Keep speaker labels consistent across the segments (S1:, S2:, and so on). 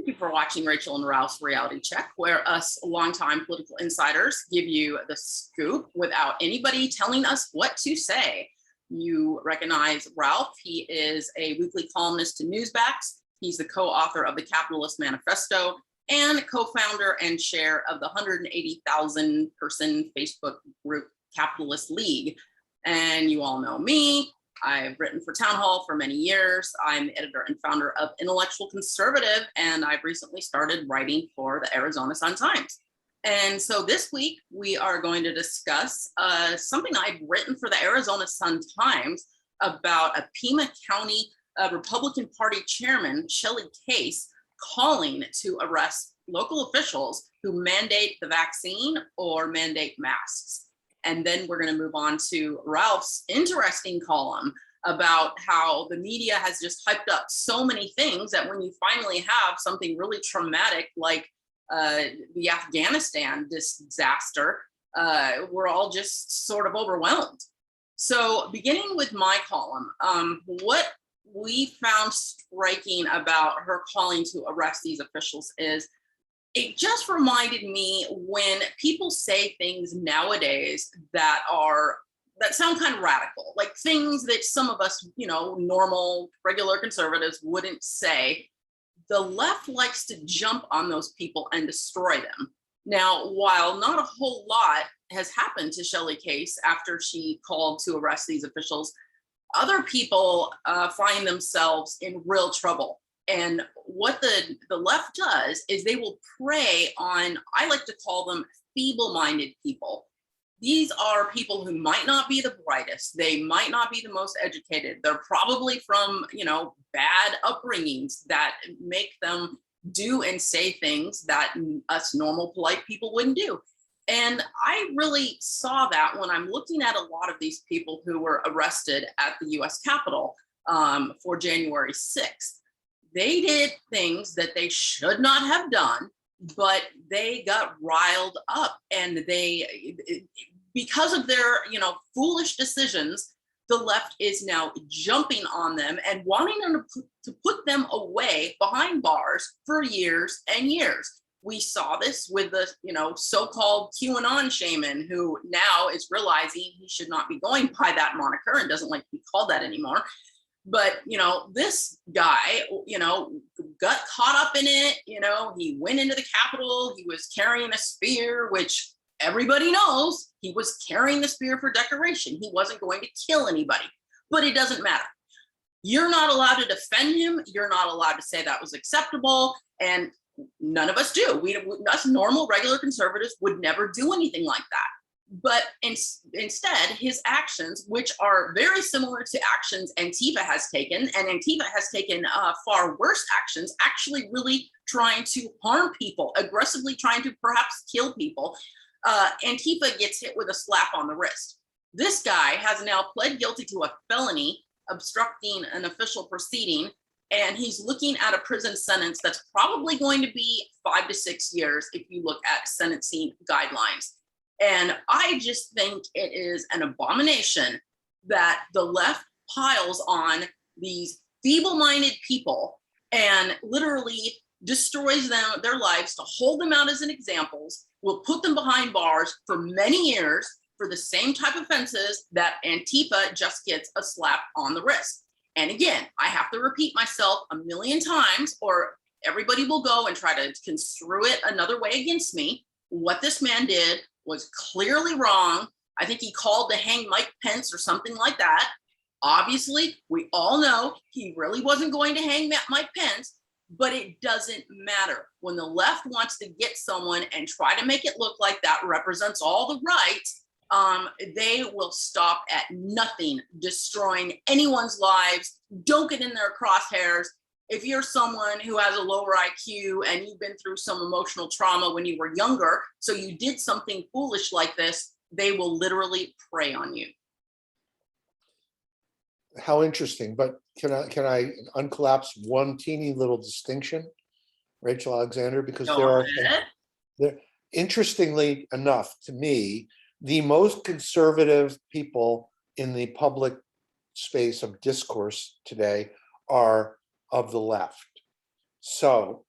S1: Thank you for watching Rachel and Ralph's Reality Check, where us longtime political insiders give you the scoop without anybody telling us what to say. You recognize Ralph. He is a weekly columnist to Newsmax. He's the co-author of the Capitalist Manifesto and co-founder and chair of the 180,000 person Facebook group Capitalist League. And you all know me. I've written for Townhall for many years. I'm editor and founder of Intellectual Conservative, and I've recently started writing for the Arizona Sun-Times. And so this week we are going to discuss something I've written for the Arizona Sun-Times about a Pima County Republican Party chairman, Shelley Case, calling to arrest local officials who mandate the vaccine or mandate masks. And then we're going to move on to Ralph's interesting column about how the media has just hyped up so many things that when you finally have something really traumatic like the Afghanistan disaster, we're all just sort of overwhelmed. So beginning with my column, what we found striking about her calling to arrest these officials is it just reminded me when people say things nowadays that sound kind of radical, like things that some of us, normal, regular conservatives wouldn't say. The left likes to jump on those people and destroy them. Now, while not a whole lot has happened to Shelley Case after she called to arrest these officials, other people find themselves in real trouble. And what the left does is they will prey on, I like to call them feeble-minded people. These are people who might not be the brightest. They might not be the most educated. They're probably from, bad upbringings that make them do and say things that us normal, polite people wouldn't do. And I really saw that when I'm looking at a lot of these people who were arrested at the US Capitol for January 6th. They did things that they should not have done, but they got riled up, and because of their, foolish decisions, the left is now jumping on them and wanting them to put them away behind bars for years and years. We saw this with the, so-called QAnon shaman who now is realizing he should not be going by that moniker and doesn't like to be called that anymore. But, this guy, got caught up in it. He went into the Capitol. He was carrying a spear, which everybody knows he was carrying the spear for decoration. He wasn't going to kill anybody, but it doesn't matter. You're not allowed to defend him. You're not allowed to say that was acceptable. And none of us do. Us normal, regular conservatives would never do anything like that. But instead, his actions, which are very similar to actions Antifa has taken, and Antifa has taken far worse actions, actually really trying to harm people, aggressively trying to perhaps kill people, Antifa gets hit with a slap on the wrist. This guy has now pled guilty to a felony, obstructing an official proceeding, and he's looking at a prison sentence that's probably going to be 5 to 6 years if you look at sentencing guidelines. And I just think it is an abomination that the left piles on these feeble-minded people and literally destroys their lives to hold them out as an examples, will put them behind bars for many years for the same type of offenses that Antifa just gets a slap on the wrist. And again, I have to repeat myself a million times or everybody will go and try to construe it another way against me. What this man did was clearly wrong. I think he called to hang Mike Pence or something like that. Obviously, we all know he really wasn't going to hang Mike Pence, but it doesn't matter. When the left wants to get someone and try to make it look like that represents all the rights, they will stop at nothing, destroying anyone's lives. Don't get in their crosshairs. If you're someone who has a lower IQ and you've been through some emotional trauma when you were younger, so you did something foolish like this, they will literally prey on you.
S2: How interesting. But can I uncollapse one teeny little distinction, Rachel Alexander? Because interestingly enough to me, the most conservative people in the public space of discourse today are of the left. So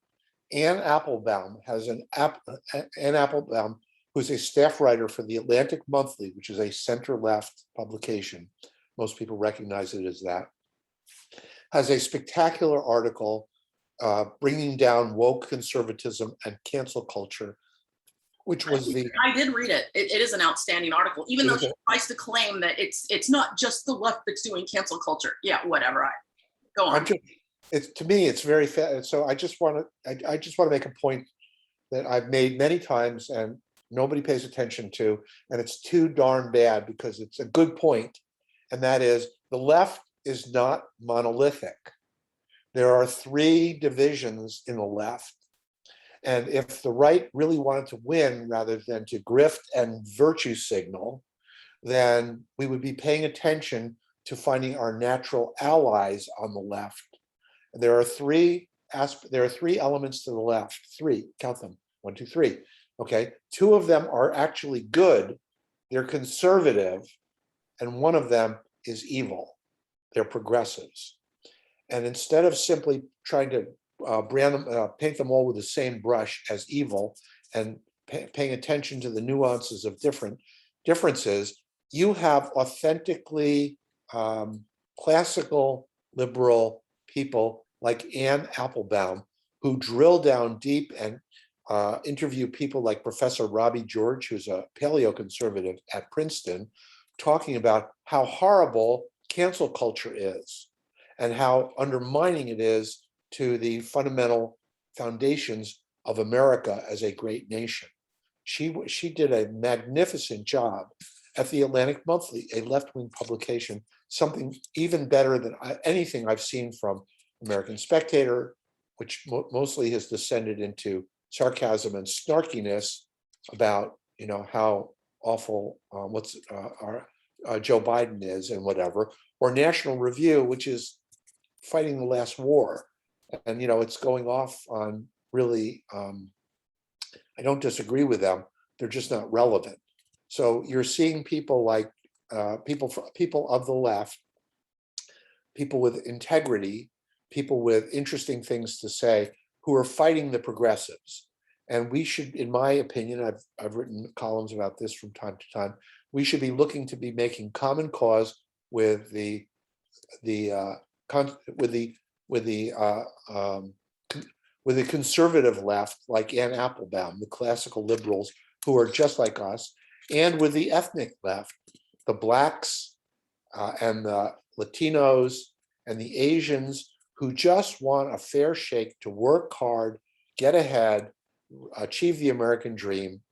S2: Ann Applebaum Ann Applebaum, who's a staff writer for the Atlantic Monthly, which is a center-left publication. Most people recognize it as that. Has a spectacular article bringing down woke conservatism and cancel culture, which was
S1: I did read it. It is an outstanding article, even though she tries to claim that it's not just the left that's doing cancel culture. Yeah, whatever. Go on.
S2: To me, it's very fast. So I just want to make a point that I've made many times and nobody pays attention to, and it's too darn bad because it's a good point, and that is the left is not monolithic. There are three divisions in the left. And if the right really wanted to win rather than to grift and virtue signal, then we would be paying attention to finding our natural allies on the left. There are three elements to the left. Three, count them. 1, 2, 3. Okay, 2 of them are actually good. They're conservative, and 1 of them is evil. They're progressives. And instead of simply trying to paint them all with the same brush as evil and paying attention to the nuances of differences, you have authentically classical liberal people like Ann Applebaum, who drill down deep and interview people like Professor Robbie George, who's a paleoconservative at Princeton, talking about how horrible cancel culture is and how undermining it is to the fundamental foundations of America as a great nation. She did a magnificent job at the Atlantic Monthly, a left-wing publication, something even better than anything I've seen from American Spectator, which mostly has descended into sarcasm and snarkiness about, how awful Joe Biden is and whatever, or National Review, which is fighting the last war. And, it's going off on really, I don't disagree with them. They're just not relevant. So you're seeing people like people of the left, people with integrity, people with interesting things to say, who are fighting the progressives. And we should, in my opinion, I've written columns about this from time to time, we should be looking to be making common cause with the conservative left, like Ann Applebaum, the classical liberals who are just like us, and with the ethnic left, the blacks and the Latinos and the Asians who just want a fair shake to work hard, get ahead, achieve the American dream.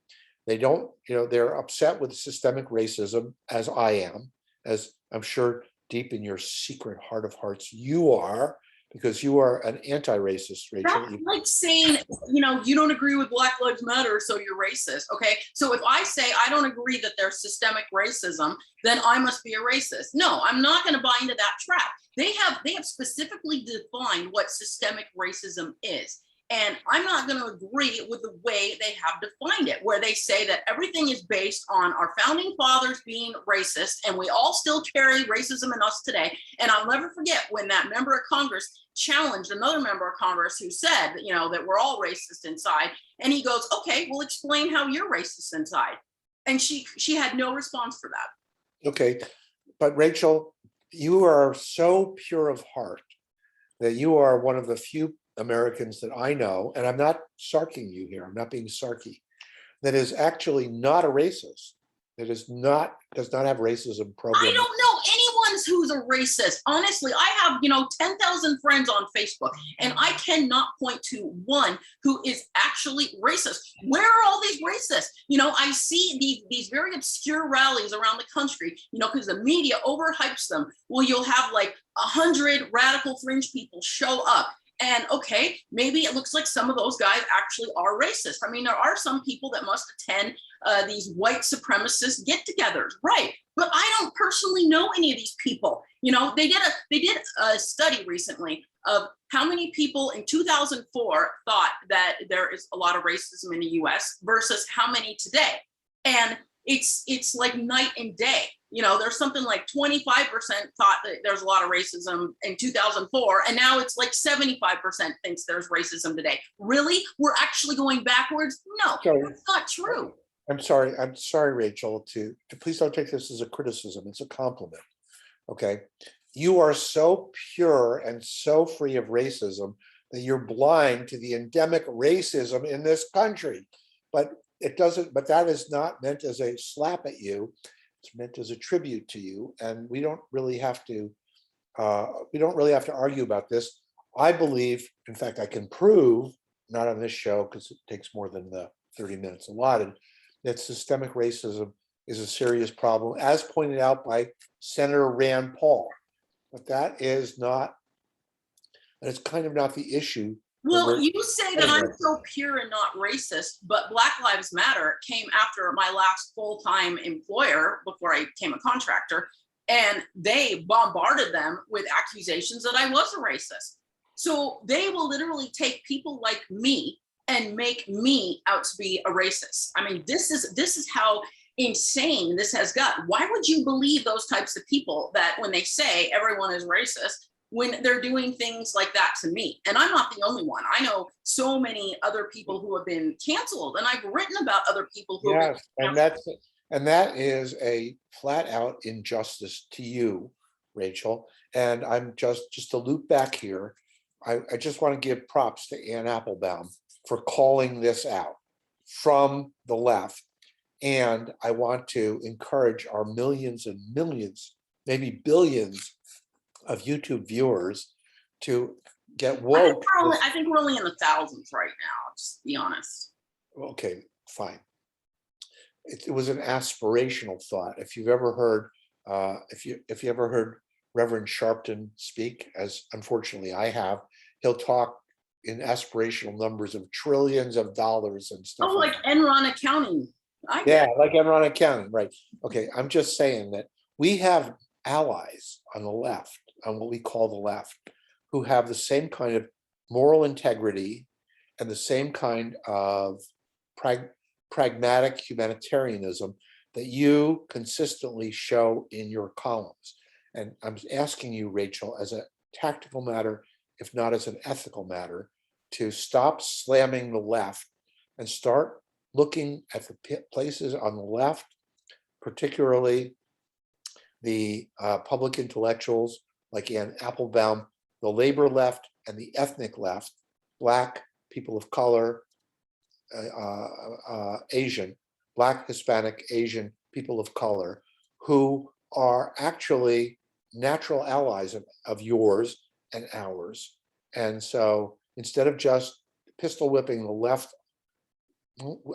S2: They don't, they're upset with systemic racism, as I am, as I'm sure deep in your secret heart of hearts you are, because you are an anti-racist, Rachel.
S1: That's like saying, you don't agree with Black Lives Matter, so you're racist. Okay, so if I say I don't agree that there's systemic racism, then I must be a racist. No, I'm not going to buy into that trap. They have specifically defined what systemic racism is. And I'm not going to agree with the way they have defined it, where they say that everything is based on our founding fathers being racist, and we all still carry racism in us today. And I'll never forget when that member of Congress challenged another member of Congress who said, that we're all racist inside. And he goes, okay, well, explain how you're racist inside. And she had no response for that.
S2: Okay, but Rachel, you are so pure of heart that you are one of the few Americans that I know, and I'm not sarking you here, I'm not being sarky, that is actually not a racist, that does not have racism programmed.
S1: I don't know anyone who's a racist. Honestly, I have, 10,000 friends on Facebook, and I cannot point to one who is actually racist. Where are all these racists? I see these very obscure rallies around the country, because the media overhypes them. Well, you'll have like 100 radical fringe people show up. And okay, maybe it looks like some of those guys actually are racist. I mean, there are some people that must attend these white supremacist get-togethers, right? But I don't personally know any of these people. They did a study recently of how many people in 2004 thought that there is a lot of racism in the U.S. versus how many today, and it's like night and day. there's something like 25% thought that there's a lot of racism in 2004, and now it's like 75% thinks there's racism today. Really? We're actually going backwards? No, that's not true.
S2: I'm sorry, Rachel, to please don't take this as a criticism. It's a compliment. Okay. You are so pure and so free of racism that you're blind to the endemic racism in this country. But that is not meant as a slap at you. It's meant as a tribute to you. And we don't really have to argue about this. I believe, in fact, I can prove, not on this show because it takes more than the 30 minutes allotted, that systemic racism is a serious problem, as pointed out by Senator Rand Paul. But it's kind of not the issue.
S1: Well, you say that I'm so pure and not racist, but Black Lives Matter came after my last full-time employer before I became a contractor, and they bombarded them with accusations that I was a racist. So they will literally take people like me and make me out to be a racist. I mean, this is how insane this has got. Why would you believe those types of people that when they say everyone is racist, when they're doing things like that to me? And I'm not the only one. I know so many other people who have been canceled, and I've written about other people who have been canceled.
S2: And that is a flat out injustice to you, Rachel. And I'm just to loop back here, I just want to give props to Ann Applebaum for calling this out from the left. And I want to encourage our millions and millions, maybe billions of YouTube viewers to get woke.
S1: I think we're only in the thousands right now, just to be honest.
S2: Okay, fine. It was an aspirational thought. If you've ever heard, if you ever heard Reverend Sharpton speak, as unfortunately I have, he'll talk in aspirational numbers of trillions of dollars and stuff.
S1: Oh, like Enron accounting.
S2: Yeah, like Enron accounting, right? Okay, I'm just saying that we have allies on the left, on what we call the left, who have the same kind of moral integrity and the same kind of pragmatic humanitarianism that you consistently show in your columns. And I'm asking you, Rachel, as a tactical matter, if not as an ethical matter, to stop slamming the left and start looking at the places on the left, particularly the public intellectuals like Ann Applebaum, the labor left and the ethnic left, Black, people of color, Asian, Black, Hispanic, Asian, people of color, who are actually natural allies of yours and ours. And so instead of just pistol whipping the left,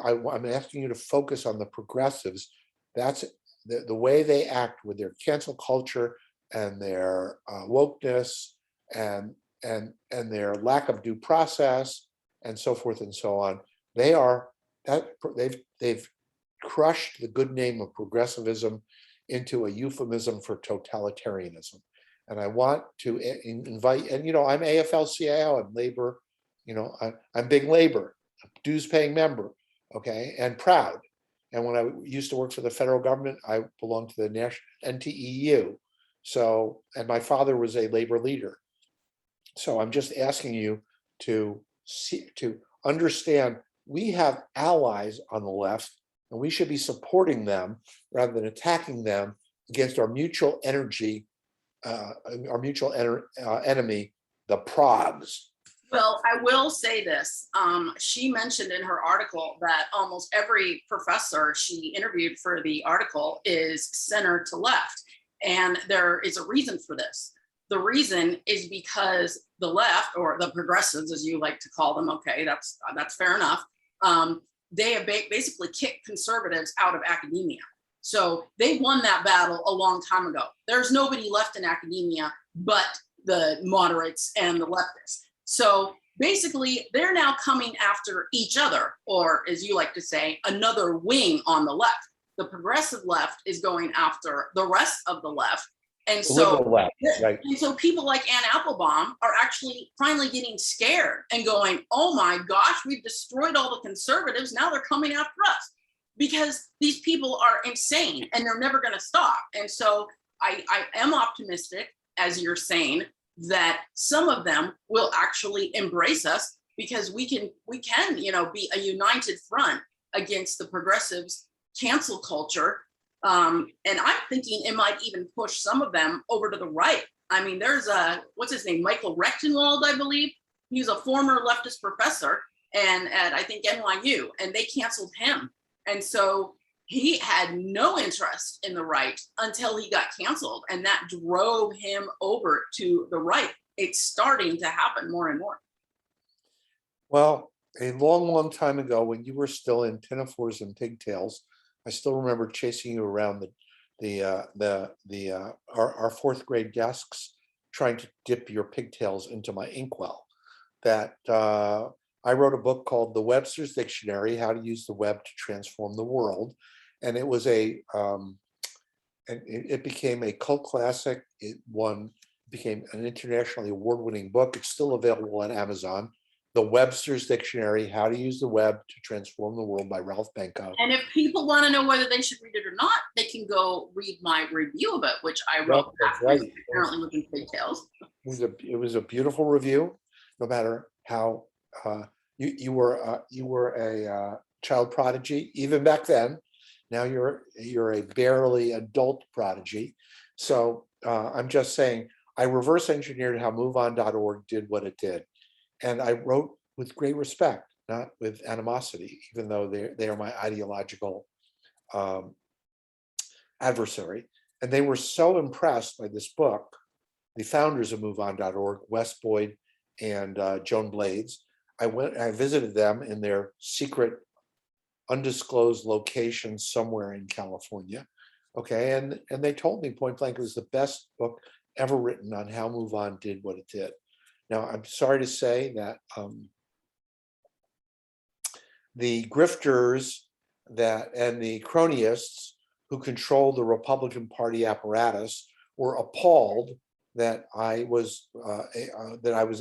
S2: I'm asking you to focus on the progressives. That's the way they act with their cancel culture and their wokeness and their lack of due process and so forth and so on. They've crushed the good name of progressivism into a euphemism for totalitarianism. And I want to invite, and I'm AFL-CIO, I'm labor, I'm big labor, dues paying member, okay, and proud. And when I used to work for the federal government, I belonged to the national NTEU. So, and my father was a labor leader. So I'm just asking you to understand we have allies on the left, and we should be supporting them rather than attacking them against our mutual enemy, the progs.
S1: Well, I will say this. She mentioned in her article that almost every professor she interviewed for the article is center to left. And there is a reason for this. The reason is because the left, or the progressives, as you like to call them, okay, that's fair enough. They have basically kicked conservatives out of academia. So they won that battle a long time ago. There's nobody left in academia but the moderates and the leftists. So basically, they're now coming after each other, or as you like to say, another wing on the left. The progressive left is going after the rest of the left. And so,
S2: left, right.
S1: And so people like Ann Applebaum are actually finally getting scared and going, oh my gosh, we've destroyed all the conservatives. Now they're coming after us. because these people are insane and they're never going to stop. And so I am optimistic, as you're saying, that some of them will actually embrace us, because we can, be a united front against the progressives' cancel culture. And I'm thinking it might even push some of them over to the right. I mean, there's what's his name? Michael Rechtenwald, I believe. He's a former leftist professor and at, I think, NYU, and they canceled him. And so he had no interest in the right until he got canceled, and that drove him over to the right. It's starting to happen more and more.
S2: Well, a long time ago, when you were still in pinafores and pigtails, I still remember chasing you around our fourth grade desks, trying to dip your pigtails into my inkwell. That I wrote a book called The Webster's Dictionary: How to Use the Web to Transform the World, and it was it became a cult classic. It became an internationally award-winning book. It's still available on Amazon. The Webster's Dictionary: How to Use the Web to Transform the World by Ralph Benko.
S1: And if people want to know whether they should read it or not, they can go read my review of it, which I wrote after, right, apparently with pigtails.
S2: It was a beautiful review, no matter how you were a child prodigy even back then. Now you're a barely adult prodigy. So I'm just saying, I reverse engineered how MoveOn.org did what it did. And I wrote with great respect, not with animosity, even though they are my ideological adversary. And they were so impressed by this book, the founders of MoveOn.org, Wes Boyd and Joan Blades. I visited them in their secret, undisclosed location somewhere in California. Okay, and they told me point blank it was the best book ever written on how MoveOn did what it did. Now, I'm sorry to say that the grifters and the cronyists who control the Republican Party apparatus were appalled that I was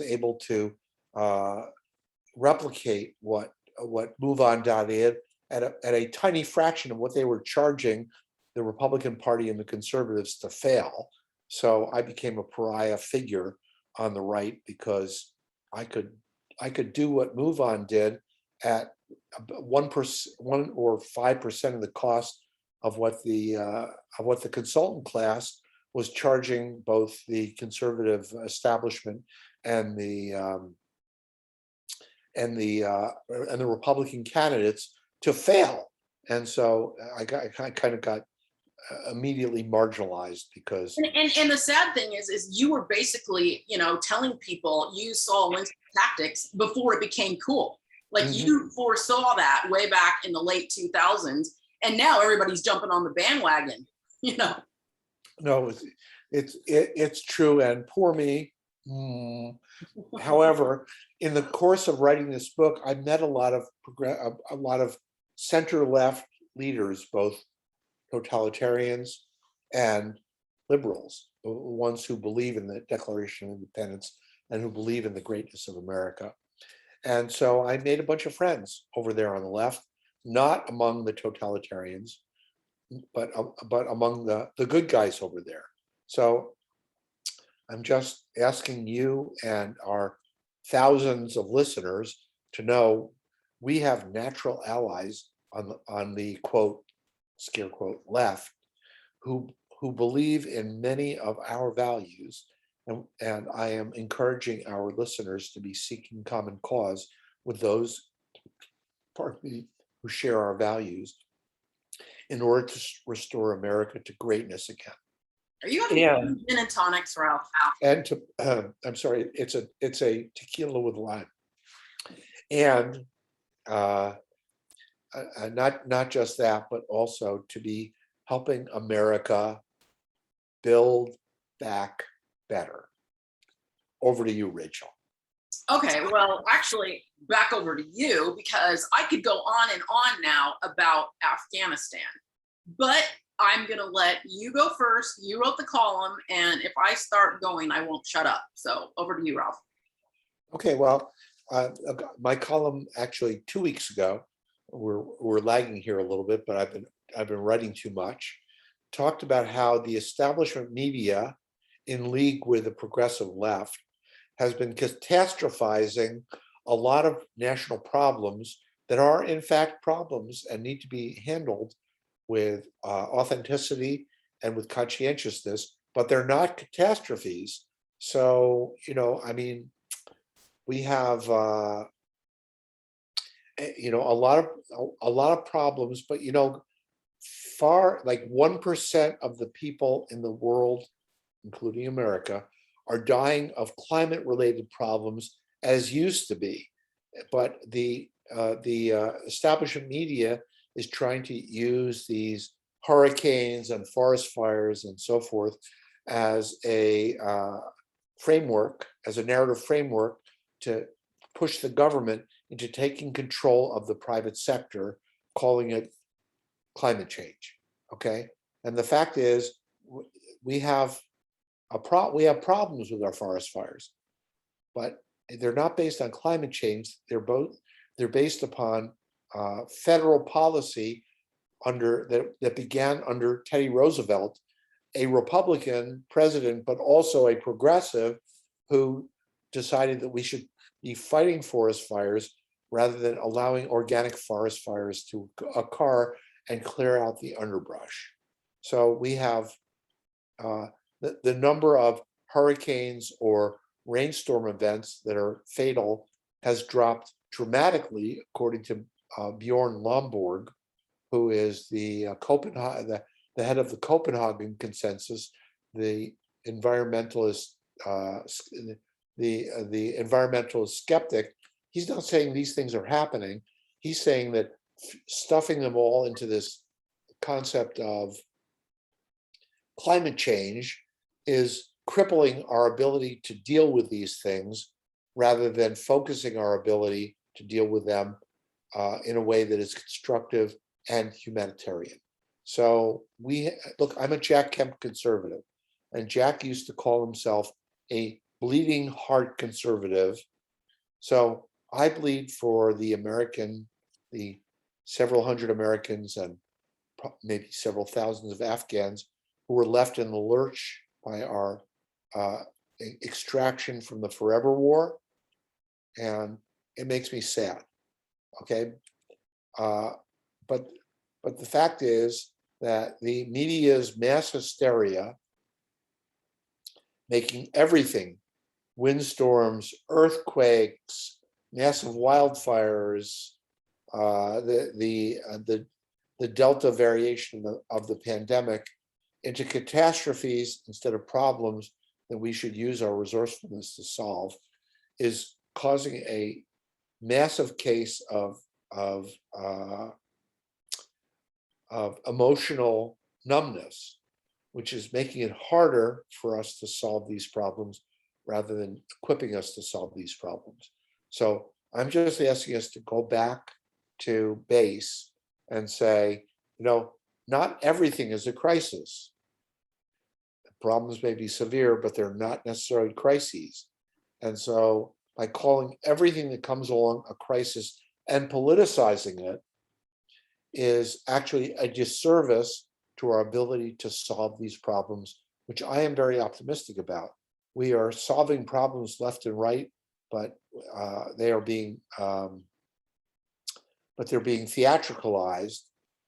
S2: able to replicate what MoveOn did at a tiny fraction of what they were charging the Republican Party and the conservatives to fail. So I became a pariah figure on the right, because I could do what MoveOn did at 1% or 5% of the cost of what the consultant class was charging both the conservative establishment and the Republican candidates to fail. And so I kind of got immediately marginalized, because
S1: and the sad thing is you were basically, telling people you saw Winston's tactics before it became cool. Like, you foresaw that way back in the late 2000s, and now everybody's jumping on the bandwagon.
S2: No, it's true, and poor me. However, in the course of writing this book, I met a lot of center left leaders, both totalitarians and liberals, the ones who believe in the Declaration of Independence and who believe in the greatness of America. And so I made a bunch of friends over there on the left, not among the totalitarians, but among the good guys over there. So I'm just asking you and our thousands of listeners to know we have natural allies on the quote, scare quote, left, who believe in many of our values. And I am encouraging our listeners to be seeking common cause with those, pardon me, who share our values, in order to restore America to greatness again.
S1: Are you having gin and tonics, Ralph?
S2: And I'm sorry, it's a tequila with lime. And not just that, but also to be helping America build back better. Over to you, Rachel.
S1: Okay, well, actually, back over to you, because I could go on and on now about Afghanistan, but I'm going to let you go first. You wrote the column, and if I start going, I won't shut up. So over to you, Ralph.
S2: Okay, well, my column actually 2 weeks ago we're lagging here a little bit, but I've been writing too much. Talked about how the establishment media, in league with the progressive left, has been catastrophizing a lot of national problems that are in fact problems and need to be handled with authenticity and with conscientiousness, but they're not catastrophes. So, I mean, we have a lot of problems, but far like 1% of the people in the world, including America, are dying of climate related problems as used to be. But the establishment media is trying to use these hurricanes and forest fires and so forth as a framework, as a narrative framework to push the government into taking control of the private sector, calling it climate change. Okay, and the fact is, we have problems with our forest fires, but they're not based on climate change. They're based upon federal policy that began under Teddy Roosevelt, a Republican president, but also a progressive who decided that we should be fighting forest fires rather than allowing organic forest fires to occur and clear out the underbrush. So we have the number of hurricanes or rainstorm events that are fatal has dropped dramatically, according to Bjorn Lomborg, who is the head of the Copenhagen Consensus, the environmentalist, the environmentalist skeptic. He's not saying these things are happening. He's saying that stuffing them all into this concept of climate change is crippling our ability to deal with these things rather than focusing our ability to deal with them in a way that is constructive and humanitarian. So look, I'm a Jack Kemp conservative, and Jack used to call himself a bleeding heart conservative. So I bleed for the several hundred Americans and maybe several thousands of Afghans who were left in the lurch by our extraction from the forever war. And it makes me sad. Okay. But the fact is that the media's mass hysteria, making everything, windstorms, earthquakes, massive wildfires, the Delta variation of the pandemic, into catastrophes instead of problems that we should use our resourcefulness to solve, is causing a massive case of emotional numbness, which is making it harder for us to solve these problems rather than equipping us to solve these problems. So I'm just asking us to go back to base and say, not everything is a crisis. Problems may be severe, but they're not necessarily crises. And so by calling everything that comes along a crisis and politicizing it is actually a disservice to our ability to solve these problems, which I am very optimistic about. We are solving problems left and right, but they're being theatricalized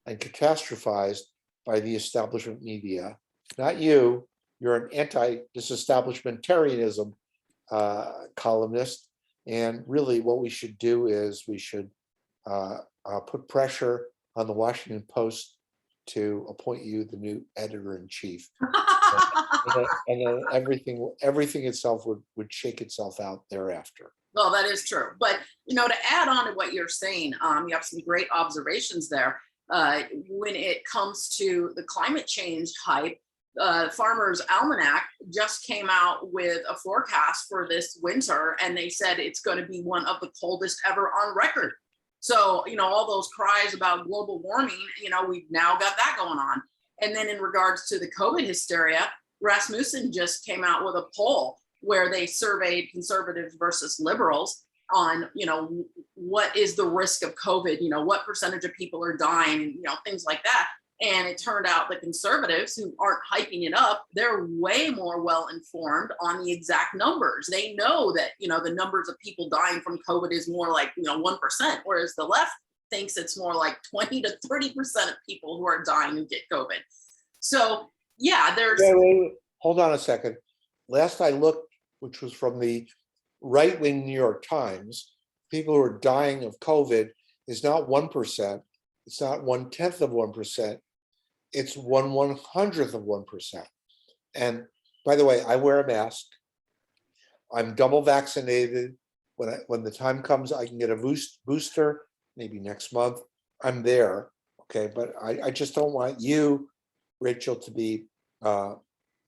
S2: and catastrophized by the establishment media. Not you. You're an anti-disestablishmentarianism columnist, and really, what we should do is we should put pressure on the Washington Post to appoint you the new editor-in-chief. and then everything itself would shake itself out thereafter.
S1: Well, that is true. But, to add on to what you're saying, you have some great observations there. When it comes to the climate change hype, Farmer's Almanac just came out with a forecast for this winter, and they said it's going to be one of the coldest ever on record. So, all those cries about global warming, we've now got that going on. And then in regards to the COVID hysteria, Rasmussen just came out with a poll where they surveyed conservatives versus liberals. on, what is the risk of COVID, what percentage of people are dying, things like that. And it turned out the conservatives, who aren't hyping it up, they're way more well informed on the exact numbers. They know that, the numbers of people dying from COVID is more like, 1%, whereas the left thinks it's more like 20 to 30% of people who are dying who get COVID. So yeah, there's.
S2: Wait. Hold on a second. Last I looked, which was from the right-wing New York Times, people who are dying of COVID is not 1%. It's not 1/10 of 1%. It's 1/100th of 1%. And by the way, I wear a mask. I'm double vaccinated. When the time comes, I can get a booster, maybe next month. I'm there. Okay, but I just don't want you, Rachel, to be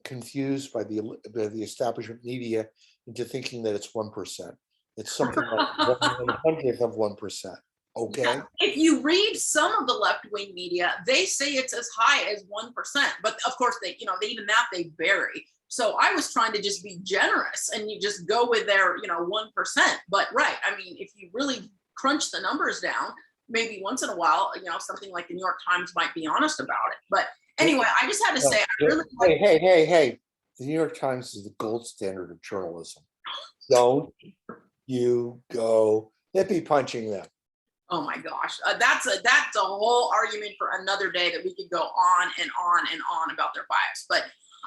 S2: confused by the establishment media into thinking that it's 1%. It's something like 1/100th of 1%. Okay.
S1: Yeah. If you read some of the left-wing media, they say it's as high as 1%, but of course even that they vary. So I was trying to just be generous, and you just go with their 1%. But right, I mean, if you really crunch the numbers down, maybe once in a while, something like the New York Times might be honest about it. But anyway, I just had to say, I really like.
S2: Hey! The New York Times is the gold standard of journalism. Don't you go hippie punching them.
S1: Oh my gosh, that's a whole argument for another day that we could go on and on and on about their bias. But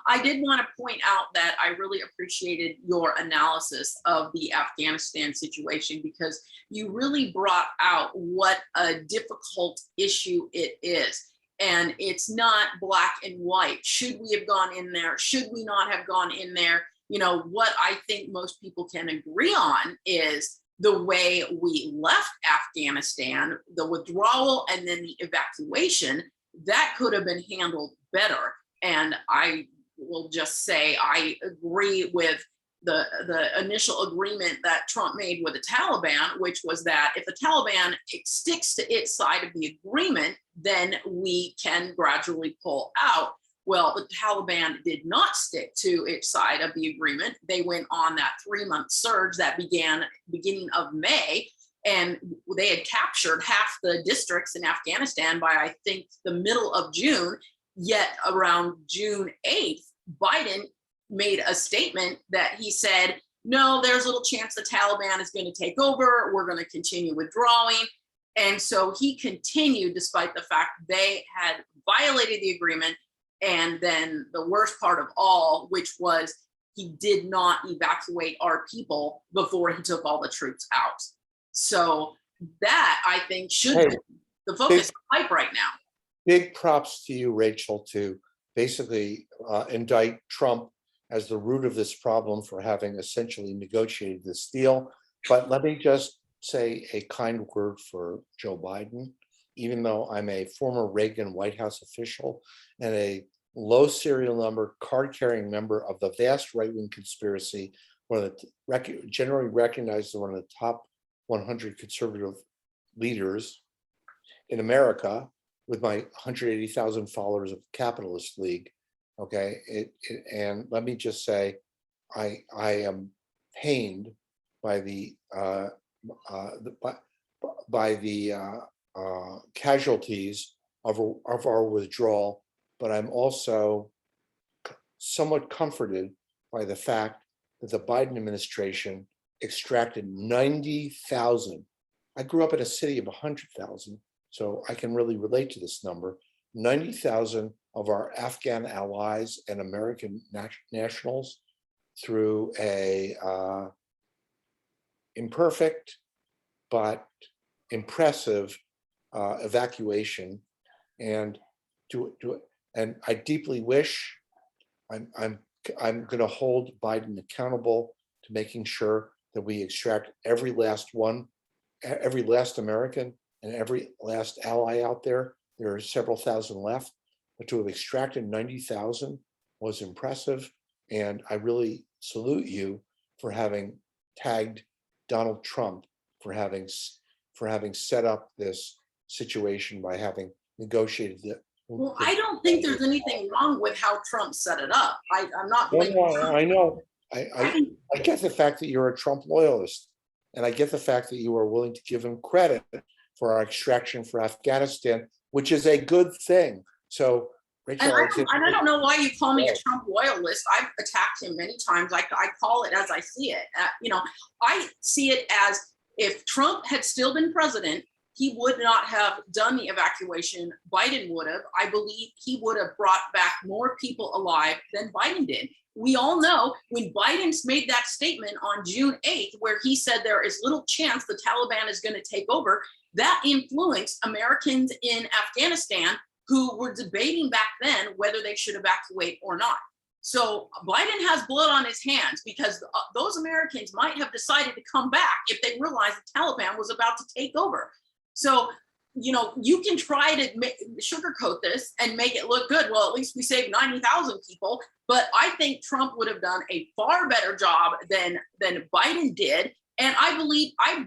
S1: I did want to point out that I really appreciated your analysis of the Afghanistan situation, because you really brought out what a difficult issue it is. And it's not black and white. Should we have gone in there? Should we not have gone in there? What I think most people can agree on is the way we left Afghanistan, the withdrawal and then the evacuation, that could have been handled better. And I will just say I agree with the initial agreement that Trump made with the Taliban, which was that if the Taliban sticks to its side of the agreement, then we can gradually pull out. Well, the Taliban did not stick to its side of the agreement. They went on that 3-month surge that began beginning of May, and they had captured half the districts in Afghanistan by, I think, the middle of June. Yet around June 8th, Biden made a statement that he said, no, there's a little chance the Taliban is going to take over. We're going to continue withdrawing. And so he continued despite the fact they had violated the agreement. And then the worst part of all, which was he did not evacuate our people before he took all the troops out. So that, I think, should be the focus of hype right now.
S2: Big props to you, Rachel, to basically indict Trump as the root of this problem for having essentially negotiated this deal. But let me just say a kind word for Joe Biden. Even though I'm a former Reagan White House official and a low serial number, card-carrying member of the vast right-wing conspiracy, one of the generally recognized as one of the top 100 conservative leaders in America, with my 180,000 followers of the Capitalist League. Okay, and let me just say, I am pained by the casualties of our withdrawal, but I'm also somewhat comforted by the fact that the Biden administration extracted 90,000. I grew up in a city of 100,000, so I can really relate to this number. 90,000 of our Afghan allies and American nationals through a imperfect but impressive evacuation, and and I deeply wish I'm going to hold Biden accountable to making sure that we extract every last one, every last American and every last ally out there. There are several thousand left, but to have extracted 90,000 was impressive. And I really salute you for having tagged Donald Trump for having set up this situation by having negotiated it.
S1: Well, I don't think there's anything wrong with how Trump set it up. I'm not blaming
S2: I know. I get the fact that you're a Trump loyalist, And I get the fact that you are willing to give him credit for our extraction for Afghanistan, which is a good thing. So, Rachel,
S1: I don't know why you call me a Trump loyalist. I've attacked him many times. I call it as I see it. I see it as if Trump had still been president, he would not have done the evacuation. Biden would have. I believe he would have brought back more people alive than Biden did. We all know when Biden made that statement on June 8th, where he said there is little chance the Taliban is going to take over, that influenced Americans in Afghanistan who were debating back then whether they should evacuate or not. So Biden has blood on his hands because those Americans might have decided to come back if they realized the Taliban was about to take over. So, you can try to sugarcoat this and make it look good. Well, at least we saved 90,000 people. But I think Trump would have done a far better job than Biden did. And I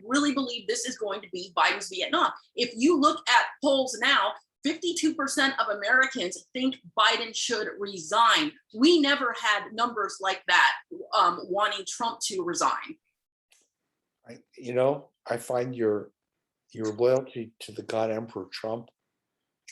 S1: really believe this is going to be Biden's Vietnam. If you look at polls now, 52% of Americans think Biden should resign. We never had numbers like that wanting Trump to resign.
S2: I find your loyalty to the God Emperor Trump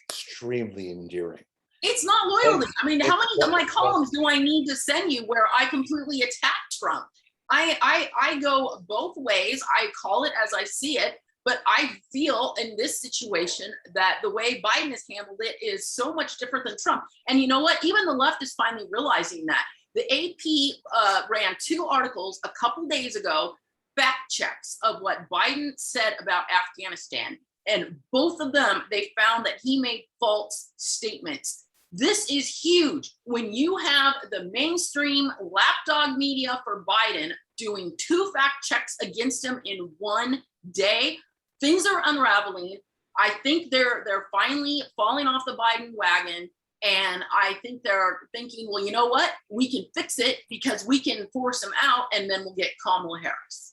S2: extremely endearing.
S1: It's not loyalty. I mean, how many of my columns do I need to send you where I completely attack Trump? I go both ways. I call it as I see it, but I feel in this situation that the way Biden has handled it is so much different than Trump. And you know what? Even the left is finally realizing that. The AP ran 2 articles a couple days ago, fact checks of what Biden said about Afghanistan. And both of them, they found that he made false statements. This is huge. When you have the mainstream lapdog media for Biden doing 2 fact checks against him in one day, things are unraveling. I think they're finally falling off the Biden wagon. And I think they're thinking, well, you know what? We can fix it because we can force him out and then we'll get Kamala Harris.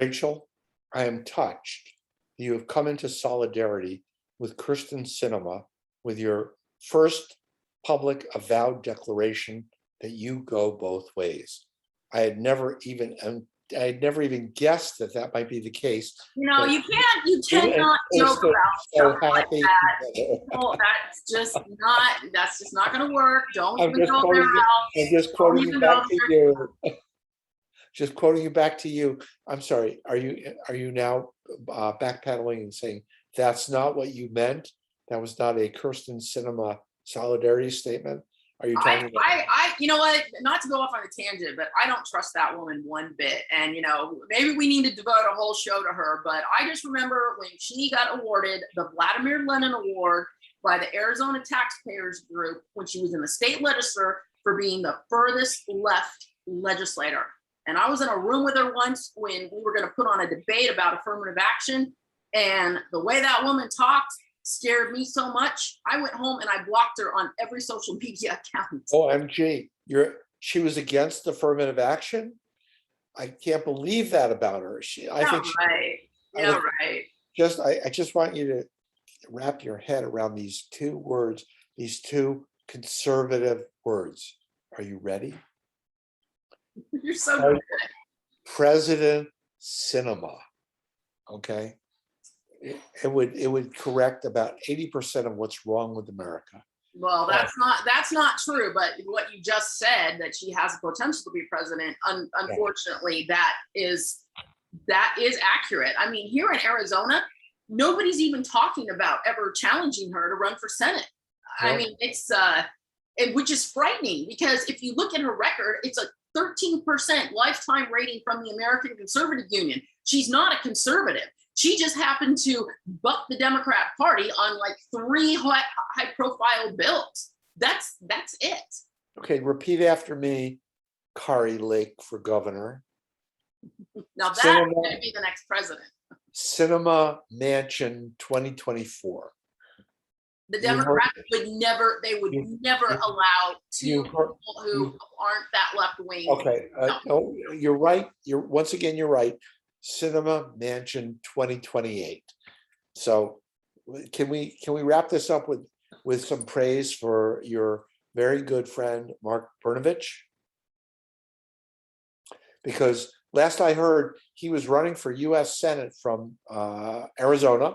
S2: Rachel, I am touched. You have come into solidarity with Kyrsten Sinema with your first public avowed declaration that you go both ways. I had never even guessed that might be the case.
S1: You cannot joke about stuff like that. Well, that's just not going to work. Don't even go there, Ralph.
S2: I'm just quoting you back to you. Just quoting you back to you. I'm sorry. Are you now backpedaling and saying that's not what you meant? That was not a Kyrsten Sinema solidarity statement. Are you talking about?
S1: You know what? Not to go off on a tangent, but I don't trust that woman one bit. And maybe we need to devote a whole show to her. But I just remember when she got awarded the Vladimir Lenin Award by the Arizona Taxpayers Group when she was in the state legislature for being the furthest left legislator. And I was in a room with her once when we were going to put on a debate about affirmative action. And the way that woman talked scared me so much. I went home and I blocked her on every social media account.
S2: OMG, she was against affirmative action? I can't believe that about her.
S1: Right.
S2: I just want you to wrap your head around these 2 words, these 2 conservative words. Are you ready?
S1: You're so good.
S2: President Sinema. Okay. It would correct about 80% of what's wrong with America.
S1: Well, that's not true. But what you just said, that she has the potential to be president, unfortunately, that is accurate. I mean, here in Arizona, nobody's even talking about ever challenging her to run for Senate. I mean, it's which is frightening because if you look at her record, it's a 13% lifetime rating from the American Conservative Union. She's not a conservative. She just happened to buck the Democrat Party on like 3 high-profile bills. That's it.
S2: Okay, repeat after me. Kari Lake for governor.
S1: Now that's going to be the next president.
S2: Sinema Mansion 2024.
S1: The Democrats would never allow 2 people who aren't that left wing.
S2: Okay, no, you're right. Once again, you're right. Sinema Mansion 2028. So can we wrap this up with some praise for your very good friend Mark Brnovich? Because last I heard, he was running for US Senate from Arizona,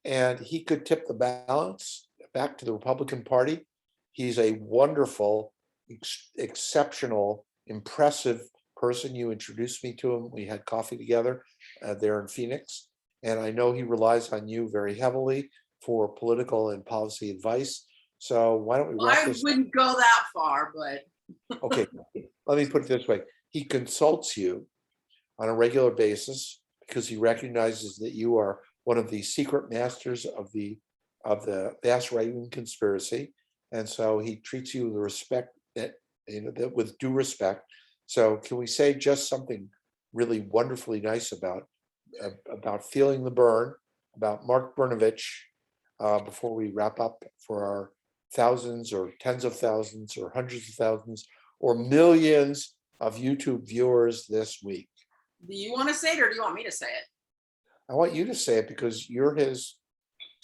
S2: and he could tip the balance back to the Republican Party. He's a wonderful, exceptional, impressive person. You introduced me to him. We had coffee together there in Phoenix. And I know he relies on you very heavily for political and policy advice. So why don't we wrap
S1: I
S2: this?
S1: wouldn't go that far, but
S2: Okay, let me put it this way. He consults you on a regular basis because he recognizes that you are one of the secret masters of the vast right-wing conspiracy. And so he treats you with respect that, that with due respect. So can we say just something really wonderfully nice about feeling the burn, about Mark Brnovich, before we wrap up for our thousands or tens of thousands or hundreds of thousands or millions of YouTube viewers this week?
S1: do you want to say it or do you want me to say it?
S2: I want you to say it because you're his.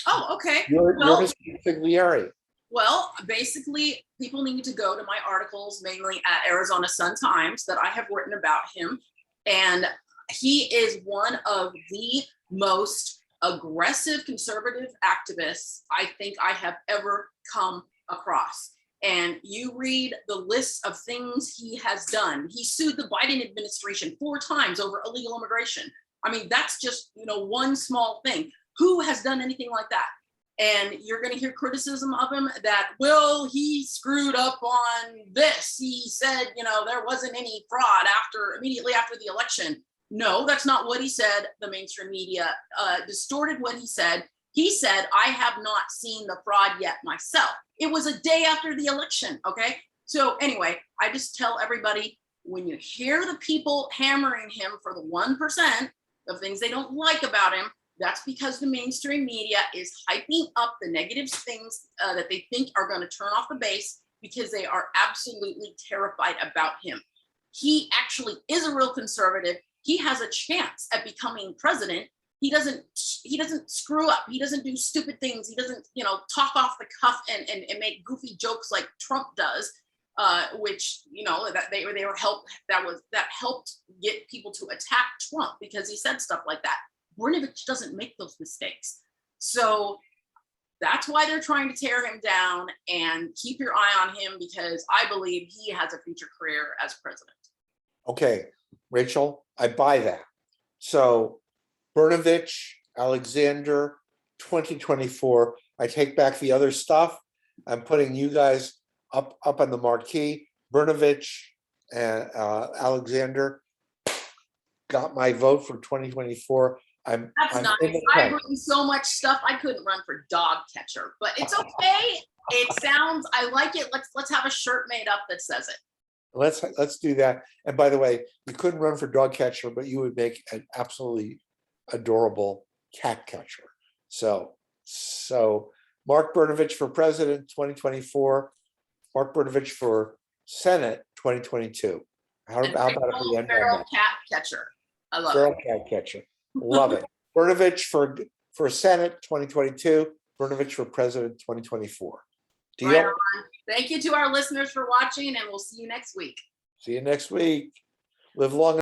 S1: Oh, okay.
S2: You're his consigliere.
S1: Well, basically, people need to go to my articles, mainly at Arizona Sun-Times, that I have written about him. And he is one of the most aggressive conservative activists I think I have ever come across. And you read the list of things he has done. He sued the Biden administration 4 times over illegal immigration. I mean, that's just, one small thing. Who has done anything like that? And you're going to hear criticism of him that, well, he screwed up on this. He said, there wasn't any fraud immediately after the election. No, that's not what he said. The mainstream media distorted what he said. He said, I have not seen the fraud yet myself. It was a day after the election. Okay. So anyway, I just tell everybody, when you hear the people hammering him for the 1% of things they don't like about him, that's because the mainstream media is hyping up the negative things that they think are going to turn off the base because they are absolutely terrified about him. He actually is a real conservative. He has a chance at becoming president. He doesn't screw up. He doesn't do stupid things. He doesn't, talk off the cuff and make goofy jokes like Trump does, which, that helped get people to attack Trump because he said stuff like that. Brnovich doesn't make those mistakes. So that's why they're trying to tear him down, and keep your eye on him because I believe he has a future career as president.
S2: Okay, Rachel, I buy that. So Brnovich, Alexander, 2024. I take back the other stuff. I'm putting you guys up on the marquee. Brnovich and Alexander got my vote for 2024. I'm
S1: nice. I've written so much stuff. I couldn't run for dog catcher, but it's okay. I like it. Let's have a shirt made up that says it.
S2: Let's do that. And by the way, you couldn't run for dog catcher, but you would make an absolutely adorable cat catcher. So Mark Brnovich for president 2024, Mark Brnovich for Senate 2022. How about if we end
S1: feral cat catcher? I love
S2: feral cat catcher. Love it. Brnovich for Senate 2022, Brnovich for president 2024. Deal?
S1: Right on. Thank you to our listeners for watching, and we'll see you next week.
S2: See you next week. Live long.